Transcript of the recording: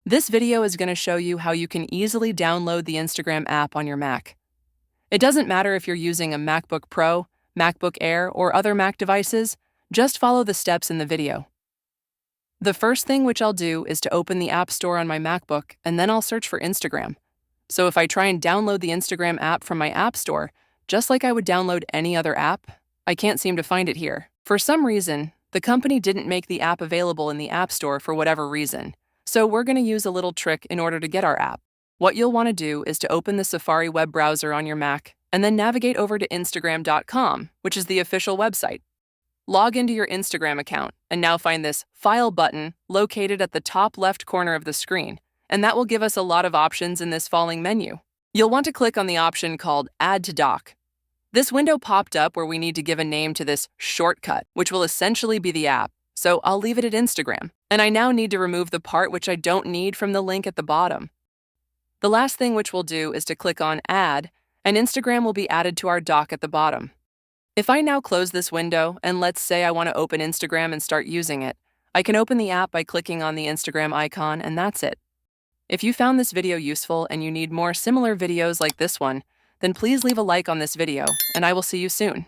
This video is going to show you how you can easily download the Instagram app on your Mac. It doesn't matter if you're using a MacBook Pro, MacBook Air, or other Mac devices, just follow the steps in the video. The first thing which I'll do is to open the App Store on my MacBook, and then I'll search for Instagram. So if I try and download the Instagram app from my App Store, just like I would download any other app, I can't seem to find it here. For some reason, the company didn't make the app available in the App Store for whatever reason. So we're going to use a little trick in order to get our app. What you'll want to do is to open the Safari web browser on your Mac and then navigate over to Instagram.com, which is the official website. Log into your Instagram account and now find this File button located at the top left corner of the screen, and that will give us a lot of options in this falling menu. You'll want to click on the option called Add to Dock. This window popped up where we need to give a name to this shortcut, which will essentially be the app. So I'll leave it at Instagram. And I now need to remove the part which I don't need from the link at the bottom. The last thing which we'll do is to click on Add, and Instagram will be added to our dock at the bottom. If I now close this window, and let's say I want to open Instagram and start using it, I can open the app by clicking on the Instagram icon, and that's it. If you found this video useful and you need more similar videos like this one, then please leave a like on this video, and I will see you soon.